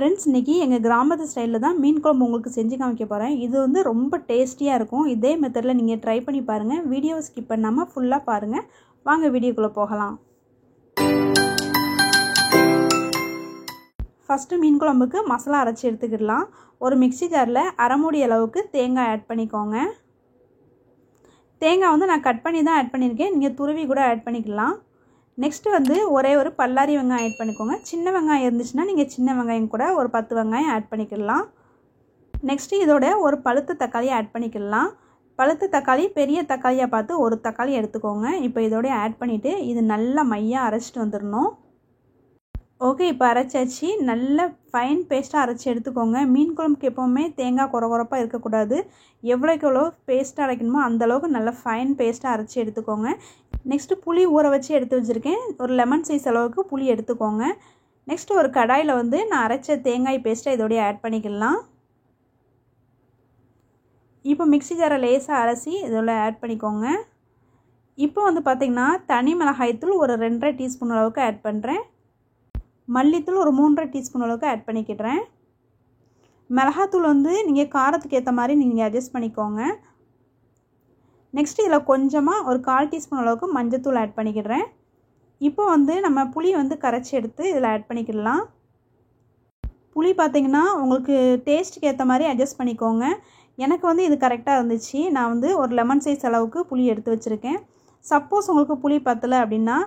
Friends, இன்றைக்கி எங்கள் கிராமத்து ஸ்டைலில் தான் மீன் குழம்பு உங்களுக்கு செஞ்சு காமிக்க போகிறேன். இது வந்து ரொம்ப டேஸ்டியாக இருக்கும். இதே மெத்தடில் நீங்கள் ட்ரை பண்ணி பாருங்கள். வீடியோவை ஸ்கிப் பண்ணாமல் ஃபுல்லாக பாருங்கள். வாங்க வீடியோக்குள்ளே போகலாம். ஃபஸ்ட்டு மீன் குழம்புக்கு மசாலா அரைச்சி எடுத்துக்கிடலாம். ஒரு மிக்ஸி ஜாரில் அரை மூடி அளவுக்கு தேங்காய் ஆட் பண்ணிக்கோங்க. தேங்காய் வந்து நான் கட் பண்ணி தான் ஆட் பண்ணியிருக்கேன். நீங்கள் துருவி கூட ஆட் பண்ணிக்கலாம். நெக்ஸ்ட்டு வந்து ஒரே ஒரு பல்லாரி வெங்காயம் ஆட் பண்ணிக்கோங்க. சின்ன வெங்காயம் இருந்துச்சுன்னா நீங்கள் சின்ன வெங்காயம் கூட ஒரு 10 வெங்காயம் ஆட் பண்ணிக்கலாம். நெக்ஸ்ட்டு இதோட ஒரு பழுத்த தக்காளியை ஆட் பண்ணிக்கலாம். பழுத்த தக்காளி பெரிய தக்காளியாக பார்த்து ஒரு தக்காளி எடுத்துக்கோங்க. இப்போ இதோட ஆட் பண்ணிவிட்டு இது நல்லா மையாக அரைச்சிட்டு வந்துடணும். ஓகே, இப்போ அரைச்சாச்சு. நல்ல ஃபைன் பேஸ்ட்டாக அரைச்சி எடுத்துக்கோங்க. மீன் குழம்புக்கு எப்போவுமே தேங்காய் குறப்பாக இருக்கக்கூடாது. எவ்வளோக்கு எவ்வளோ பேஸ்ட்டாக அரைக்கணுமோ அந்தளவுக்கு நல்ல ஃபைன் பேஸ்ட்டாக அரைச்சி எடுத்துக்கோங்க. நெக்ஸ்ட்டு புளி ஊற வச்சு எடுத்து வச்சுருக்கேன். ஒரு லெமன் சைஸ் அளவுக்கு புளி எடுத்துக்கோங்க. நெக்ஸ்ட்டு ஒரு கடாயில் வந்து நான் அரைச்ச தேங்காய் பேஸ்ட்டை இதோடய ஆட் பண்ணிக்கலாம். இப்போ மிக்ஸி ஜாரை லேசாக அரைச்சி இதோட ஆட் பண்ணிக்கோங்க. இப்போ வந்து பார்த்திங்கன்னா தனி மிளகாய்த்தூள் ஒரு 2.5 டீஸ்பூன் அளவுக்கு ஆட் பண்ணுறேன். மல்லித்தூள் ஒரு 3.5 டீஸ்பூன் அளவுக்கு ஆட் பண்ணிக்கிடுறேன். மிளகாத்தூள் வந்து நீங்கள் காரத்துக்கு ஏற்ற மாதிரி நீங்கள் அட்ஜஸ்ட் பண்ணிக்கோங்க. நெக்ஸ்ட்டு இதில் கொஞ்சமாக ஒரு 1/4 டீஸ்பூன் அளவுக்கு மஞ்சத்தூள் ஆட் பண்ணிக்கிடுறேன். இப்போ வந்து நம்ம புளி வந்து கரைச்சி எடுத்து இதில் ஆட் பண்ணிக்கிடலாம். புளி பார்த்திங்கன்னா உங்களுக்கு டேஸ்ட்டுக்கு ஏற்ற மாதிரி அட்ஜஸ்ட் பண்ணிக்கோங்க. எனக்கு வந்து இது கரெக்டாக இருந்துச்சு. நான் வந்து ஒரு லெமன் சைஸ் அளவுக்கு புளி எடுத்து வச்சுருக்கேன். சப்போஸ் உங்களுக்கு புளி பத்தலை அப்படின்னா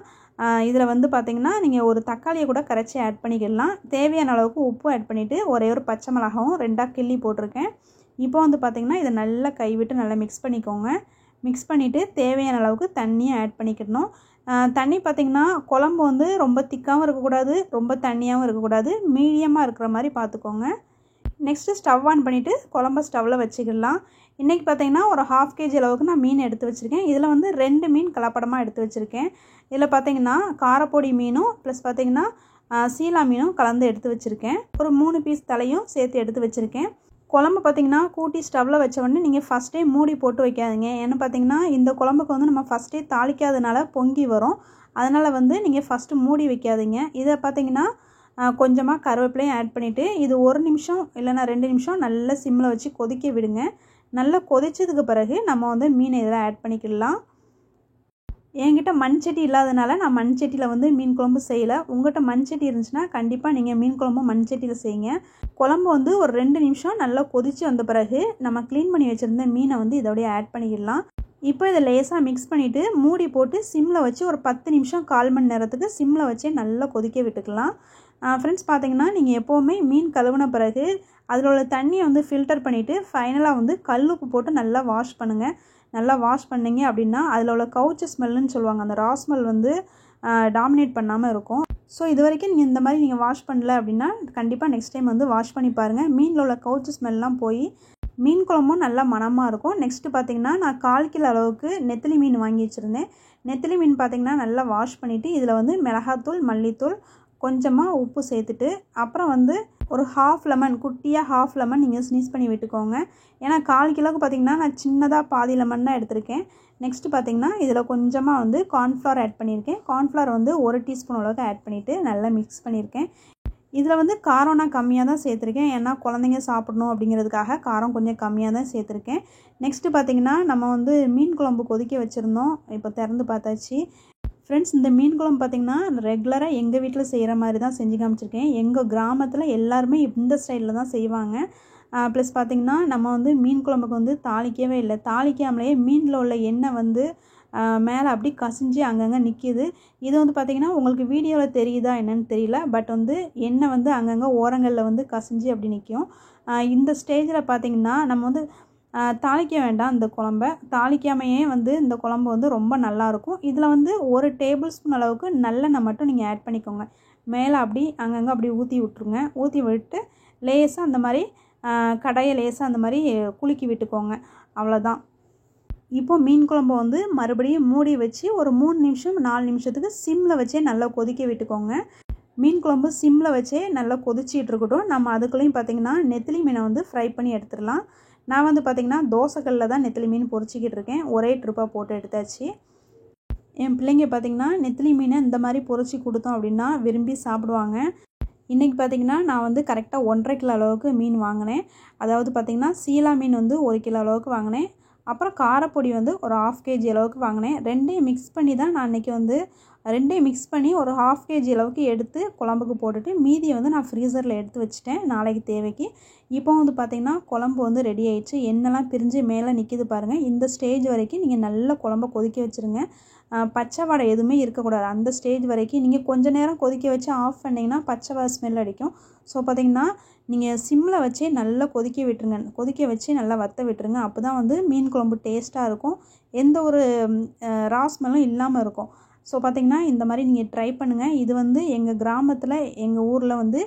இதில் வந்து பார்த்திங்கன்னா நீங்கள் ஒரு தக்காளியை கூட கரைச்சி ஆட் பண்ணிக்கிடலாம். தேவையான அளவுக்கு உப்பு ஆட் பண்ணிவிட்டு ஒரே ஒரு பச்சை மிளகாவும் 2 கிள்ளி போட்டிருக்கேன். இப்போ வந்து பார்த்திங்கன்னா இதை நல்லா கைவிட்டு நல்லா மிக்ஸ் பண்ணிக்கோங்க. மிக்ஸ் பண்ணிவிட்டு தேவையான அளவுக்கு தண்ணியை ஆட் பண்ணிக்கிடணும். தண்ணி பார்த்திங்கன்னா குழம்பு வந்து ரொம்ப திக்காகவும் இருக்கக்கூடாது, ரொம்ப தண்ணியாகவும் இருக்கக்கூடாது, மீடியமாக இருக்கிற மாதிரி பார்த்துக்கோங்க. நெக்ஸ்ட்டு ஸ்டவ் ஆன் பண்ணிவிட்டு குழம்ப ஸ்டவ்வில் வச்சுக்கிடலாம். இன்றைக்கி பார்த்திங்கன்னா ஒரு 1/2 kg அளவுக்கு நான் மீன் எடுத்து வச்சுருக்கேன். இதில் வந்து 2 மீன் கலப்படமாக எடுத்து வச்சுருக்கேன். இதில் பார்த்திங்கன்னா காரப்பொடி மீனும் ப்ளஸ் பார்த்திங்கன்னா சீலா மீனும் கலந்து எடுத்து வச்சுருக்கேன். ஒரு 3 பீஸ் தலையும் சேர்த்து எடுத்து வச்சுருக்கேன். குழம்பு பார்த்திங்கன்னா கூட்டி ஸ்டவ்வில் வச்ச உடனே நீங்கள் ஃபஸ்ட்டே மூடி போட்டு வைக்காதீங்க. ஏன்னா பார்த்திங்கன்னா இந்த குழம்புக்கு வந்து நம்ம ஃபஸ்ட்டே தாளிக்காதனால பொங்கி வரும். அதனால் வந்து நீங்கள் ஃபஸ்ட்டு மூடி வைக்காதீங்க. இதை பார்த்திங்கன்னா கொஞ்சமாக கருவேப்பிலையும் ஆட் பண்ணிவிட்டு இது 1 நிமிஷம் இல்லைனா 2 நிமிஷம் நல்லா சிம்மில் வச்சு கொதிக்க விடுங்க. நல்லா கொதிச்சதுக்கு பிறகு நம்ம வந்து மீனை இதில் ஆட் பண்ணிக்கிடலாம். என்கிட்ட மண் சட்டி இல்லாதனால நான் மண் சட்டியில் வந்து மீன் குழம்பு செய்யலை. உங்கள்கிட்ட மண் சட்டி இருந்துச்சுன்னா கண்டிப்பாக நீங்கள் மீன் குழம்பு மண் சட்டியில் செய்யுங்க. குழம்பு வந்து ஒரு 2 நிமிஷம் நல்லா கொதித்து வந்த பிறகு நம்ம க்ளீன் பண்ணி வச்சுருந்த மீனை வந்து இதோடய ஆட் பண்ணிக்கிடலாம். இப்போ இதை லேசாக மிக்ஸ் பண்ணிவிட்டு மூடி போட்டு சிம்மில் வச்சு ஒரு 10 நிமிஷம் 1/4 மணி நேரத்துக்கு சிம்மில் வச்சே நல்லா கொதிக்க விட்டுக்கலாம். ஃப்ரெண்ட்ஸ், பார்த்திங்கன்னா நீங்கள் எப்போவுமே மீன் கழுவின பிறகு அதில் உள்ள தண்ணியை வந்து ஃபில்டர் பண்ணிவிட்டு ஃபைனலாக வந்து கல்லுப்பு போட்டு நல்லா வாஷ் பண்ணுங்கள். நல்லா வாஷ் பண்ணிங்க அப்படின்னா அதில் உள்ள கவுச்சு ஸ்மெல்லுன்னு சொல்லுவாங்க, அந்த ரா ஸ்மெல் வந்து டாமினேட் பண்ணாமல் இருக்கும். ஸோ இது வரைக்கும் நீங்கள் இந்த மாதிரி நீங்கள் வாஷ் பண்ணல அப்படின்னா கண்டிப்பாக நெக்ஸ்ட் டைம் வந்து வாஷ் பண்ணி பாருங்கள். மீனில் உள்ள கவுச்சு ஸ்மெல்லாம் போய் மீன் குழம்பும் நல்லா மணமாக இருக்கும். நெக்ஸ்ட்டு பார்த்திங்கன்னா நான் 1/4 கிலோ அளவுக்கு நெத்திலி மீன் வாங்கி வச்சுருந்தேன். நெத்திலி மீன் பார்த்திங்கன்னா நல்லா வாஷ் பண்ணிவிட்டு இதில் வந்து மிளகாத்தூள், மல்லித்தூள், கொஞ்சமாக உப்பு சேர்த்துட்டு அப்புறம் வந்து ஒரு 1/2 லெமன், குட்டியாக 1/2 லெமன் நீங்கள் ஸ்னீஸ் பண்ணி விட்டுக்கோங்க. ஏன்னா 1/4 கிலோவுக்கு பார்த்திங்கன்னா நான் சின்னதாக பாதி லெமன் தான் எடுத்திருக்கேன். நெக்ஸ்ட்டு பார்த்திங்கன்னா இதில் கொஞ்சமாக வந்து கார்ன்ஃப்ளவர் ஆட் பண்ணியிருக்கேன். கார்ன்ஃப்ளவர் வந்து 1 டீஸ்பூன் அளவுக்கு ஆட் பண்ணிவிட்டு நல்லா மிக்ஸ் பண்ணியிருக்கேன். இதில் வந்து காரம் நான் கம்மியாக தான் சேர்த்துருக்கேன். ஏன்னா குழந்தைங்க சாப்பிடணும் அப்படிங்கிறதுக்காக காரம் கொஞ்சம் கம்மியாக தான் சேர்த்துருக்கேன். நெக்ஸ்ட்டு பார்த்திங்கன்னா நம்ம வந்து மீன் குழம்பு கொதிக்க வச்சுருந்தோம். இப்போ திறந்து பார்த்தாச்சு. ஃப்ரெண்ட்ஸ், இந்த மீன் குழம்பு பார்த்திங்கன்னா ரெகுலராக எங்கள் வீட்டில் செய்கிற மாதிரி தான் செஞ்சு காமிச்சிருக்கேன். எங்கள் கிராமத்தில் எல்லாருமே இந்த ஸ்டைலில் தான் செய்வாங்க. ப்ளஸ் பார்த்திங்கன்னா நம்ம வந்து மீன் குழம்புக்கு வந்து தாளிக்கவே இல்லை. தாளிக்காமலேயே மீனில் உள்ள எண்ணெய் வந்து மேலே அப்படி கசிஞ்சு அங்கங்கே நிற்கிது. இது வந்து பார்த்திங்கன்னா உங்களுக்கு வீடியோவில் தெரியுதா என்னன்னு தெரியல. பட் வந்து எண்ணெய் வந்து அங்கங்கே ஓரங்களில் வந்து கசிஞ்சு அப்படி நிற்கும். இந்த ஸ்டேஜில் பார்த்திங்கன்னா நம்ம வந்து தாளிக்க வேண்டாம். இந்த குழம்ப தாளிக்காமையே வந்து இந்த குழம்பு வந்து ரொம்ப நல்லாயிருக்கும். இதில் வந்து 1 டேபிள் ஸ்பூன் அளவுக்கு நல்லெண்ணெய் மட்டும் நீங்கள் ஆட் பண்ணிக்கோங்க. மேலே அப்படி அங்கங்கே அப்படி ஊற்றி விட்ருங்க. ஊற்றி விட்டு லேசாக அந்த மாதிரி கடாயை லேசாக அந்த மாதிரி குலுக்கி விட்டுக்கோங்க. அவ்வளோதான். இப்போ மீன் குழம்பு வந்து மறுபடியும் மூடி வச்சு ஒரு 3 நிமிஷம் 4 நிமிஷத்துக்கு சிம்மில் வச்சே நல்லா கொதிக்க விட்டுக்கோங்க. மீன் குழம்பு சிம்மில் வச்சே நல்லா கொதிச்சிட்டு இருக்கட்டும். நம்ம அதுக்குள்ளேயும் பார்த்திங்கன்னா நெத்திலி மீனை வந்து ஃப்ரை பண்ணி எடுத்துடலாம். நான் வந்து பார்த்திங்கன்னா தோசைக்கல்லில் தான் நெத்திலி மீன் பொரிச்சிக்கிட்டு இருக்கேன். ஒரே ட்ரிப்பாக போட்டு எடுத்தாச்சு. என் பிள்ளைங்க பார்த்திங்கன்னா நெத்திலி மீனை இந்த மாதிரி பொரிச்சு கொடுத்தோம் அப்படின்னா விரும்பி சாப்பிடுவாங்க. இன்றைக்கி பார்த்திங்கன்னா நான் வந்து கரெக்டாக 1.5 கிலோ அளவுக்கு மீன் வாங்கினேன். அதாவது பார்த்திங்கன்னா சீலா மீன் வந்து 1 கிலோ அளவுக்கு வாங்கினேன். அப்புறம் காரப்பொடி வந்து ஒரு 1/2 kg அளவுக்கு வாங்கினேன். ரெண்டையும் மிக்ஸ் பண்ணி தான் நான் அன்றைக்கி வந்து ரெண்டையும் மிக்ஸ் பண்ணி ஒரு 1/2 kg அளவுக்கு எடுத்து குழம்புக்கு போட்டுட்டு மீதியை வந்து நான் ஃப்ரீசரில் எடுத்து வச்சுட்டேன் நாளைக்கு தேவைக்கு. இப்போ வந்து பார்த்திங்கன்னா குழம்பு வந்து ரெடி ஆயிடுச்சு. எண்ணெய்லாம் பிரிஞ்சு மேலே நிற்கிது பாருங்கள். இந்த ஸ்டேஜ் வரைக்கும் நீங்கள் நல்ல குழம்ப கொதிக்க வச்சுருங்க. பச்சை வாடை எதுவுமே இருக்கக்கூடாது. அந்த ஸ்டேஜ் வரைக்கும் நீங்கள் கொஞ்சம் நேரம் கொதிக்க வச்சு ஆஃப் பண்ணிங்கன்னா பச்சை வாடை ஸ்மெல் அடிக்கும். ஸோ பார்த்திங்கன்னா நீங்கள் சிம்மில் வச்சே நல்லா கொதிக்க விட்டுருங்க. கொதிக்க வச்சு நல்லா வற்ற விட்டுருங்க. அப்போ தான் வந்து மீன் குழம்பு டேஸ்ட்டாக இருக்கும். எந்த ஒரு ரா ஸ்மெல்லும் இல்லாமல் இருக்கும். ஸோ பார்த்திங்கன்னா இந்த மாதிரி நீங்கள் ட்ரை பண்ணுங்கள். இது வந்து எங்கள் கிராமத்தில் எங்கள் ஊரில் வந்து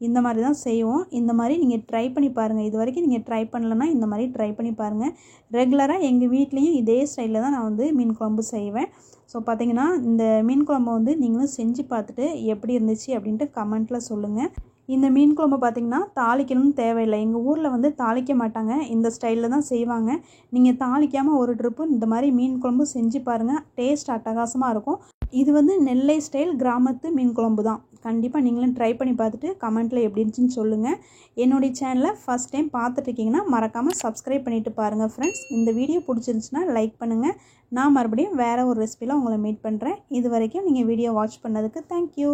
இந்த மாதிரி தான் செய்வோம். இந்த மாதிரி நீங்கள் ட்ரை பண்ணி பாருங்கள். இது வரைக்கும் நீங்கள் ட்ரை பண்ணலைன்னா இந்த மாதிரி ட்ரை பண்ணி பாருங்கள். ரெகுலராக எங்கள் வீட்லேயும் இதே ஸ்டைலில் தான் நான் வந்து மீன் குழம்பு செய்வேன். ஸோ பார்த்திங்கன்னா இந்த மீன் குழம்பு வந்து நீங்களும் செஞ்சு பார்த்துட்டு எப்படி இருந்துச்சு அப்படின்ட்டு கமெண்ட்டில் சொல்லுங்கள். இந்த மீன் குழம்பு பார்த்திங்கன்னா தாளிக்கணும்னு தேவையில்லை. எங்கள் ஊரில் வந்து தாளிக்க மாட்டாங்க. இந்த ஸ்டைலில் தான் செய்வாங்க. நீங்கள் தாளிக்காமல் ஒரு ட்ரிப்பு இந்த மாதிரி மீன் குழம்பு செஞ்சு பாருங்கள். டேஸ்ட் அட்டகாசமாக இருக்கும். இது வந்து நெல்லை ஸ்டைல் கிராமத்து மீன் குழம்பு தான். கண்டிப்பாக நீங்களும் ட்ரை பண்ணி பார்த்துட்டு கமெண்ட்டில் எப்படி இருந்துச்சுன்னு சொல்லுங்கள். என்னுடைய சேனலை ஃபஸ்ட் டைம் பார்த்துட்ருக்கீங்கன்னா மறக்காமல் சப்ஸ்கிரைப் பண்ணிவிட்டு பாருங்கள் ஃப்ரெண்ட்ஸ். இந்த வீடியோ பிடிச்சிருந்துச்சுன்னா லைக் பண்ணுங்கள். நான் மறுபடியும் வேறு ஒரு ரெசிபியில் உங்களை மீட் பண்ணுறேன். இது வரைக்கும் நீங்கள் வீடியோ வாட்ச் பண்ணதுக்கு தேங்க்யூ.